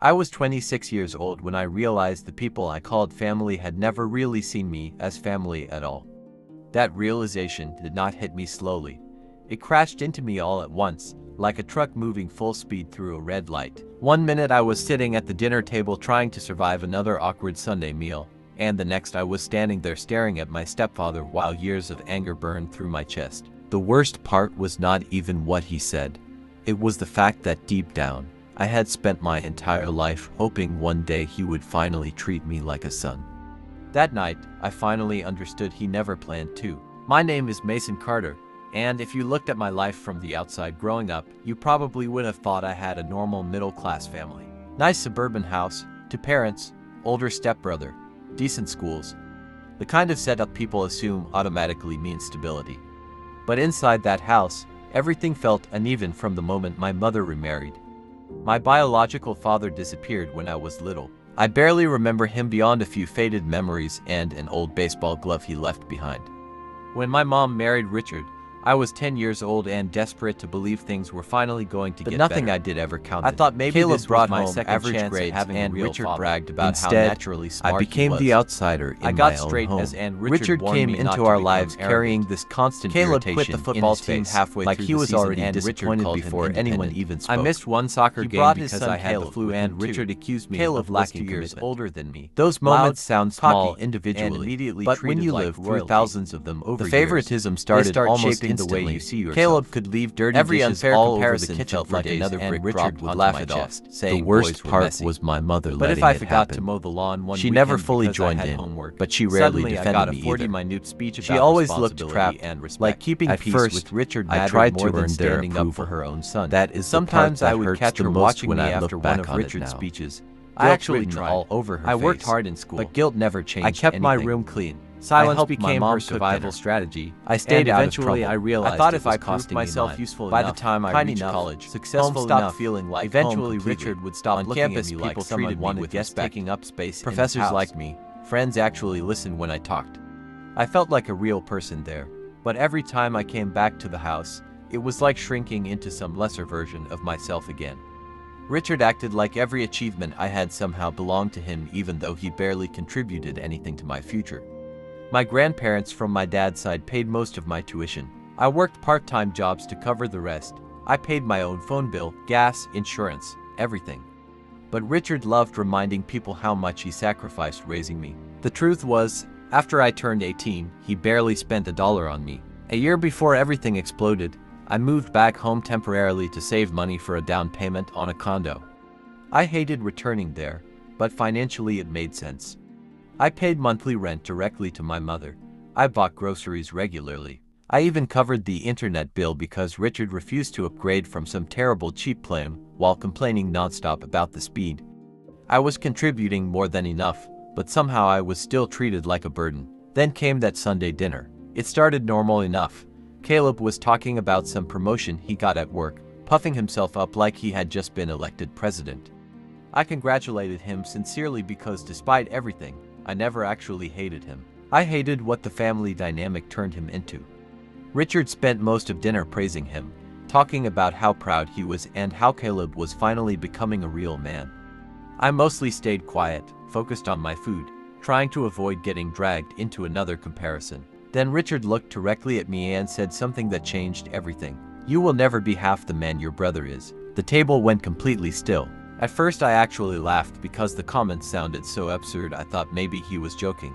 I was 26 years old when I realized the people I called family had never really seen me as family at all. That realization did not hit me slowly. It crashed into me all at once, like a truck moving full speed through a red light. One minute I was sitting at the dinner table trying to survive another awkward Sunday meal, and the next I was standing there staring at my stepfather while years of anger burned through my chest. The worst part was not even what he said. It was the fact that deep down, I had spent my entire life hoping one day he would finally treat me like a son. That night, I finally understood he never planned to. My name is Mason Carter, and if you looked at my life from the outside growing up, you probably would have thought I had a normal middle-class family. Nice suburban house, two parents, older stepbrother, decent schools. The kind of setup people assume automatically means stability. But inside that house, everything felt uneven from the moment my mother remarried. My biological father disappeared when I was little. I barely remember him beyond a few faded memories and an old baseball glove he left behind. When my mom married Richard, I was 10 years old and desperate to believe things were finally going to get better. But nothing I did ever counted. I thought maybe Caleb this brought was my home second average chance grades at having and a real Richard father. bragged about Instead, how naturally smart I became he the was. outsider in I got my own straight home. A's and Richard warned came me not into to our become lives arrogant. carrying this constant Caleb quit irritation the in football his team face, halfway like through he the was season, already and disappointed Richard before called him anyone independent. even spoke. I missed one soccer He game brought his because son I had the Caleb flu, with and him too. Richard accused me Caleb of was lacking 2 years commitment. older than me. Those Loud, moments sound small cocky, individually, and immediately but when treated you like live through royalty. thousands of them over The years, favoritism started start almost shaping the way instantly. you see yourself. Caleb could leave dirty Every dishes unfair all over the comparison kitchen felt for like days, another and brick Richard dropped would onto laugh my it chest, off. saying The worst boys were part messy. was my mother But letting if I it forgot to happen. mow the lawn one She never weekend fully because I joined had in, homework, but she rarely suddenly I defended got a me 40-minute speech She about always looked responsibility trapped, and respect. like keeping At peace first, with Richard I mattered tried more to than earn their standing up for approval. her own son. That is the Sometimes part I that would hurts catch the her most watching when me I look after one back of on it Richard's now. speeches. I Guilt actually written tried. all over her I worked face. hard in school, But guilt never changed I kept my anything. room clean. Silence Silence became became her her survival survival strategy. I I stayed stayed out of eventually trouble. I realized I thought it if was I proved costing me myself mine. useful By enough, the time I kind reached enough, college, successful home stopped enough, feeling like eventually home completely. Richard would stop On looking campus, at me people like someone treated me wanted with guests respect. taking up space. Professors in his house. liked me. Friends actually listened when I talked. I felt like a real person there, but every time I came back to the house, it was like shrinking into some lesser version of myself again. Richard acted like every achievement I had somehow belonged to him, even though he barely contributed anything to my future. My grandparents from my dad's side paid most of my tuition. I worked part-time jobs to cover the rest. I paid my own phone bill, gas, insurance, everything. But Richard loved reminding people how much he sacrificed raising me. The truth was, after I turned 18, he barely spent $1 on me. A year before everything exploded, I moved back home temporarily to save money for a down payment on a condo. I hated returning there, but financially it made sense. I paid monthly rent directly to my mother. I bought groceries regularly. I even covered the internet bill because Richard refused to upgrade from some terrible cheap plan while complaining nonstop about the speed. I was contributing more than enough, but somehow I was still treated like a burden. Then came that Sunday dinner. It started normal enough. Caleb was talking about some promotion he got at work, puffing himself up like he had just been elected president. I congratulated him sincerely because despite everything, I never actually hated him. I hated what the family dynamic turned him into. Richard spent most of dinner praising him, talking about how proud he was and how Caleb was finally becoming a real man. I mostly stayed quiet, focused on my food, trying to avoid getting dragged into another comparison. Then Richard looked directly at me and said something that changed everything. "You will never be half the man your brother is." The table went completely still. At first I actually laughed because the comment sounded so absurd I thought maybe he was joking.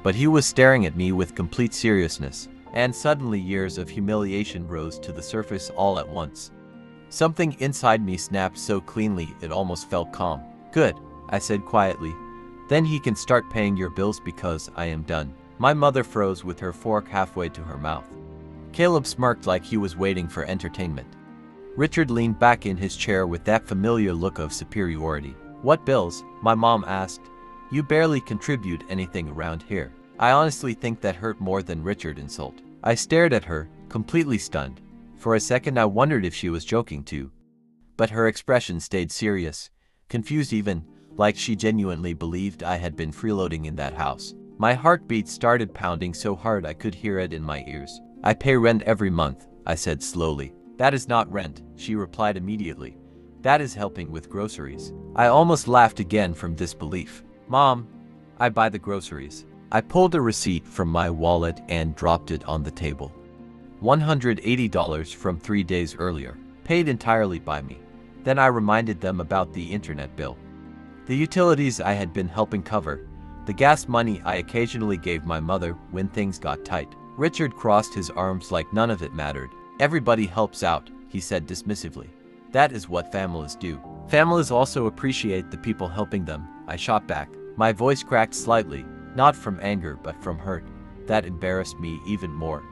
But he was staring at me with complete seriousness, and suddenly years of humiliation rose to the surface all at once. Something inside me snapped so cleanly it almost felt calm. "Good," I said quietly. "Then he can start paying your bills because I am done." My mother froze with her fork halfway to her mouth. Caleb smirked like he was waiting for entertainment. Richard leaned back in his chair with that familiar look of superiority. "What bills?" my mom asked. "You barely contribute anything around here." I honestly think that hurt more than Richard's insult. I stared at her, completely stunned. For a second I wondered if she was joking too. But her expression stayed serious, confused even, like she genuinely believed I had been freeloading in that house. My heartbeat started pounding so hard I could hear it in my ears. "I pay rent every month," I said slowly. "That is not rent," she replied immediately. That is helping with groceries. I almost laughed again from disbelief. Mom, I buy the groceries. I pulled a receipt from my wallet and dropped it on the table. $180 from 3 days earlier, paid entirely by me. Then I reminded them about the internet bill, the utilities I had been helping cover, the gas money I occasionally gave my mother when things got tight. Richard crossed his arms like none of it mattered. Everybody helps out, he said dismissively. That is what families do. Families also appreciate the people helping them, I shot back. My voice cracked slightly, not from anger but from hurt. That embarrassed me even more.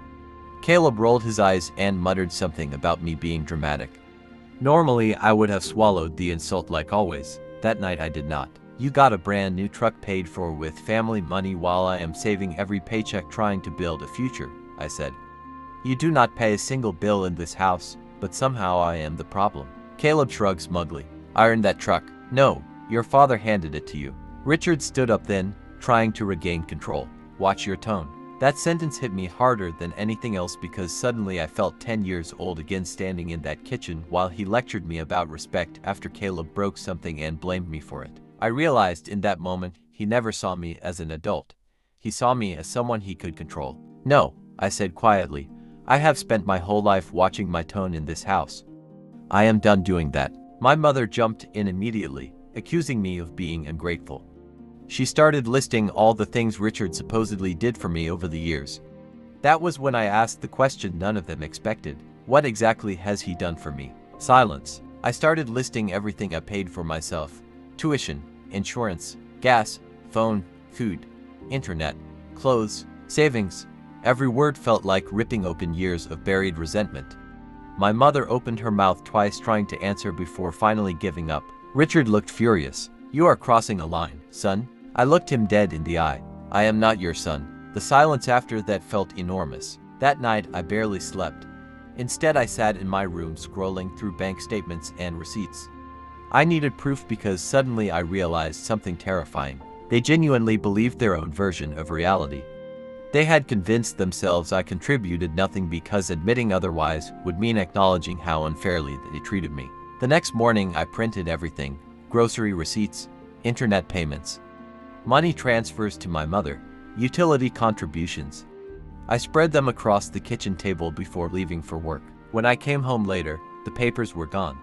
Caleb rolled his eyes and muttered something about me being dramatic. Normally, I would have swallowed the insult like always. That night I did not. You got a brand new truck paid for with family money while I am saving every paycheck trying to build a future, I said. You do not pay a single bill in this house, but somehow I am the problem. Caleb shrugged smugly. I earned that truck. No, your father handed it to you. Richard stood up then, trying to regain control. Watch your tone. That sentence hit me harder than anything else because suddenly I felt 10 years old again standing in that kitchen while he lectured me about respect after Caleb broke something and blamed me for it. I realized in that moment he never saw me as an adult. He saw me as someone he could control. No, I said quietly. I have spent my whole life watching my tone in this house. I am done doing that. My mother jumped in immediately, accusing me of being ungrateful. She started listing all the things Richard supposedly did for me over the years. That was when I asked the question none of them expected. What exactly has he done for me? Silence. I started listing everything I paid for myself. Tuition, insurance, gas, phone, food, internet, clothes, savings. Every word felt like ripping open years of buried resentment. My mother opened her mouth twice trying to answer before finally giving up. Richard looked furious. You are crossing a line, son. I looked him dead in the eye. I am not your son. The silence after that felt enormous. That night, I barely slept. Instead, I sat in my room scrolling through bank statements and receipts. I needed proof because suddenly I realized something terrifying. They genuinely believed their own version of reality. They had convinced themselves I contributed nothing because admitting otherwise would mean acknowledging how unfairly they treated me. The next morning, I printed everything: grocery receipts, internet payments, money transfers to my mother, utility contributions. I spread them across the kitchen table before leaving for work. When I came home later, the papers were gone.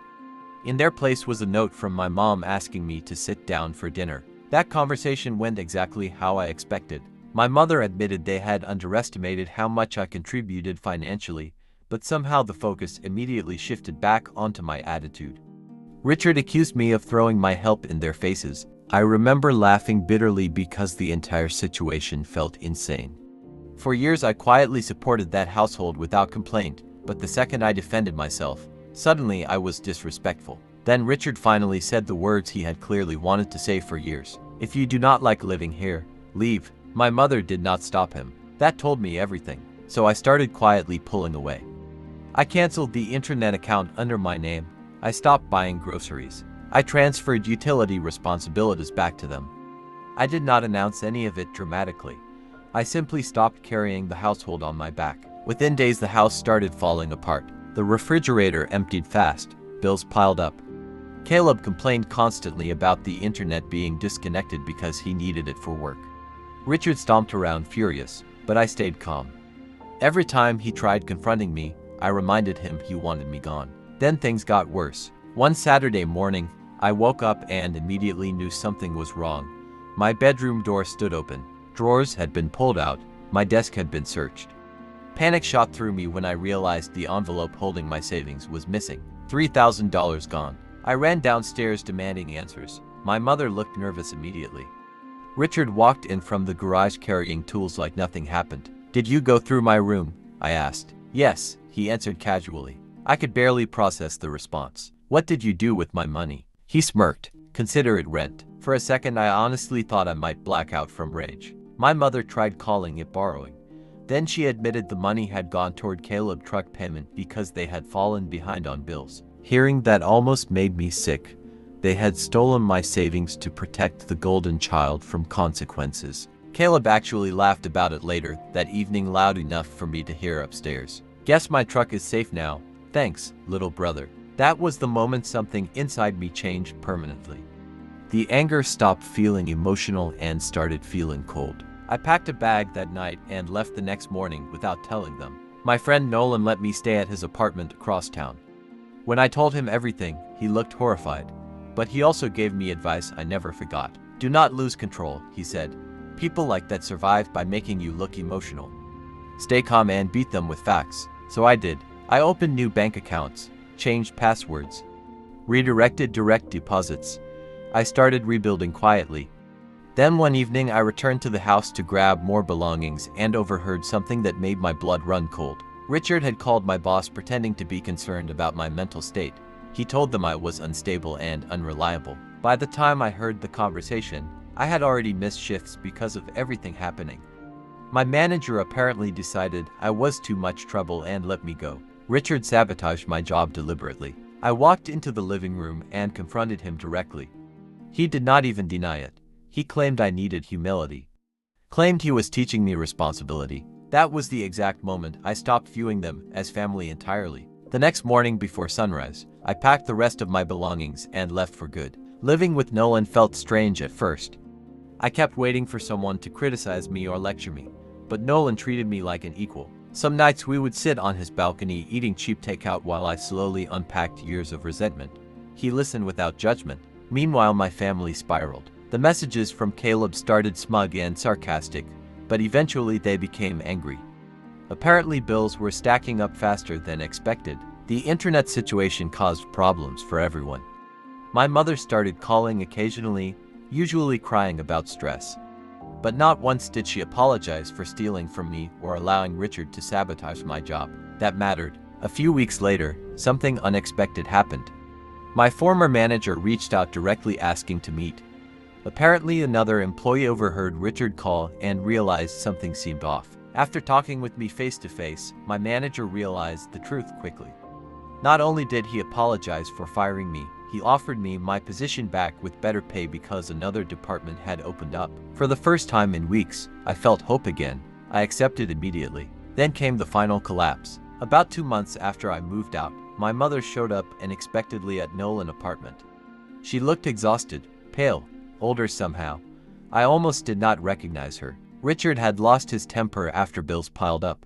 In their place was a note from my mom asking me to sit down for dinner. That conversation went exactly how I expected. My mother admitted they had underestimated how much I contributed financially, but somehow the focus immediately shifted back onto my attitude. Richard accused me of throwing my help in their faces. I remember laughing bitterly because the entire situation felt insane. For years I quietly supported that household without complaint, but the second I defended myself, suddenly I was disrespectful. Then Richard finally said the words he had clearly wanted to say for years. If you do not like living here, leave. My mother did not stop him. That told me everything, so I started quietly pulling away. I canceled the internet account under my name. I stopped buying groceries. I transferred utility responsibilities back to them. I did not announce any of it dramatically. I simply stopped carrying the household on my back. Within days, the house started falling apart. The refrigerator emptied fast. Bills piled up. Caleb complained constantly about the internet being disconnected because he needed it for work. Richard stomped around furious, but I stayed calm. Every time he tried confronting me, I reminded him he wanted me gone. Then things got worse. One Saturday morning, I woke up and immediately knew something was wrong. My bedroom door stood open. Drawers had been pulled out. My desk had been searched. Panic shot through me when I realized the envelope holding my savings was missing. $3,000 gone. I ran downstairs demanding answers. My mother looked nervous immediately. Richard walked in from the garage carrying tools like nothing happened. Did you go through my room? I asked. Yes, he answered casually. I could barely process the response. What did you do with my money? He smirked. Consider it rent. For a second, I honestly thought I might black out from rage. My mother tried calling it borrowing. Then she admitted the money had gone toward Caleb's truck payment because they had fallen behind on bills. Hearing that almost made me sick. They had stolen my savings to protect the golden child from consequences. Caleb actually laughed about it later that evening loud enough for me to hear upstairs. Guess my truck is safe now. Thanks, little brother. That was the moment something inside me changed permanently. The anger stopped feeling emotional and started feeling cold. I packed a bag that night and left the next morning without telling them. My friend Nolan let me stay at his apartment across town. When I told him everything, he looked horrified. But he also gave me advice I never forgot. Do not lose control, he said. People like that survive by making you look emotional. Stay calm and beat them with facts. So I did. I opened new bank accounts, changed passwords, redirected direct deposits. I started rebuilding quietly. Then one evening I returned to the house to grab more belongings and overheard something that made my blood run cold. Richard had called my boss pretending to be concerned about my mental state. He told them I was unstable and unreliable. By the time I heard the conversation, I had already missed shifts because of everything happening. My manager apparently decided I was too much trouble and let me go. Richard sabotaged my job deliberately. I walked into the living room and confronted him directly. He did not even deny it. He claimed I needed humility. Claimed he was teaching me responsibility. That was the exact moment I stopped viewing them as family entirely. The next morning before sunrise, I packed the rest of my belongings and left for good. Living with Nolan felt strange at first. I kept waiting for someone to criticize me or lecture me, but Nolan treated me like an equal. Some nights we would sit on his balcony eating cheap takeout while I slowly unpacked years of resentment. He listened without judgment. Meanwhile, my family spiraled. The messages from Caleb started smug and sarcastic, but eventually they became angry. Apparently bills were stacking up faster than expected. The internet situation caused problems for everyone. My mother started calling occasionally, usually crying about stress. But not once did she apologize for stealing from me or allowing Richard to sabotage my job. That mattered. A few weeks later, something unexpected happened. My former manager reached out directly asking to meet. Apparently another employee overheard Richard call and realized something seemed off. After talking with me face to face, my manager realized the truth quickly. Not only did he apologize for firing me, he offered me my position back with better pay because another department had opened up. For the first time in weeks, I felt hope again. I accepted immediately. Then came the final collapse. About 2 months after I moved out, my mother showed up unexpectedly at Nolan's apartment. She looked exhausted, pale, older somehow. I almost did not recognize her. Richard had lost his temper after bills piled up.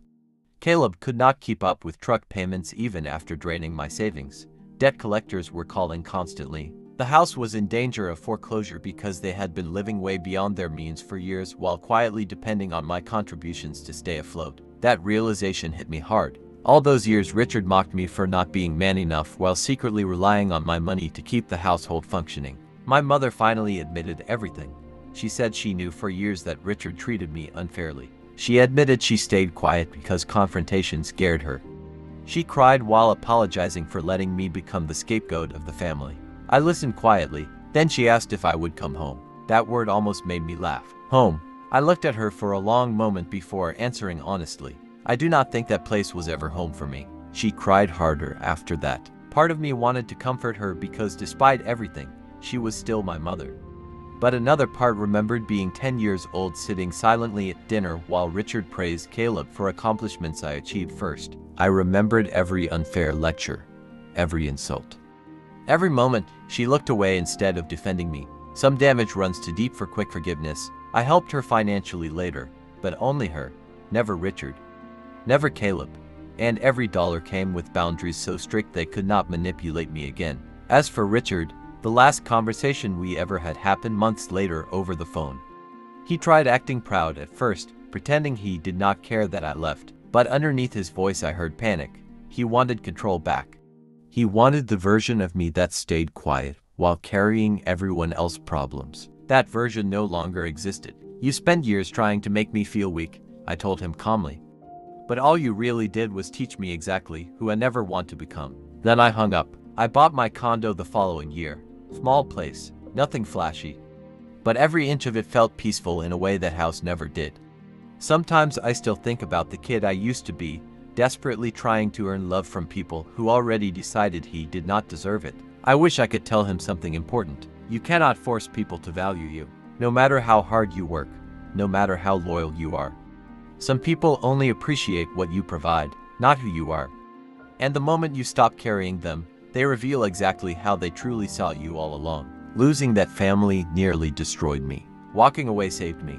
Caleb could not keep up with truck payments even after draining my savings. Debt collectors were calling constantly. The house was in danger of foreclosure because they had been living way beyond their means for years while quietly depending on my contributions to stay afloat. That realization hit me hard. All those years Richard mocked me for not being man enough while secretly relying on my money to keep the household functioning. My mother finally admitted everything. She said she knew for years that Richard treated me unfairly. She admitted she stayed quiet because confrontation scared her. She cried while apologizing for letting me become the scapegoat of the family. I listened quietly. Then she asked if I would come home. That word almost made me laugh. Home. I looked at her for a long moment before answering honestly. I do not think that place was ever home for me. She cried harder after that. Part of me wanted to comfort her because despite everything, she was still my mother. But another part remembered being 10 years old sitting silently at dinner while Richard praised Caleb for accomplishments I achieved first. I remembered every unfair lecture, every insult. Every moment, she looked away instead of defending me. Some damage runs too deep for quick forgiveness. I helped her financially later, but only her, never Richard, never Caleb. And every dollar came with boundaries so strict they could not manipulate me again. As for Richard, the last conversation we ever had happened months later over the phone. He tried acting proud at first, pretending he did not care that I left. But underneath his voice I heard panic. He wanted control back. He wanted the version of me that stayed quiet while carrying everyone else's problems. That version no longer existed. You spent years trying to make me feel weak, I told him calmly. But all you really did was teach me exactly who I never want to become. Then I hung up. I bought my condo the following year. Small place, nothing flashy. But every inch of it felt peaceful in a way that house never did. Sometimes I still think about the kid I used to be, desperately trying to earn love from people who already decided he did not deserve it. I wish I could tell him something important. You cannot force people to value you, no matter how hard you work, no matter how loyal you are. Some people only appreciate what you provide, not who you are. And the moment you stop carrying them, They reveal exactly how they truly saw you all along. Losing that family nearly destroyed me. Walking away saved me.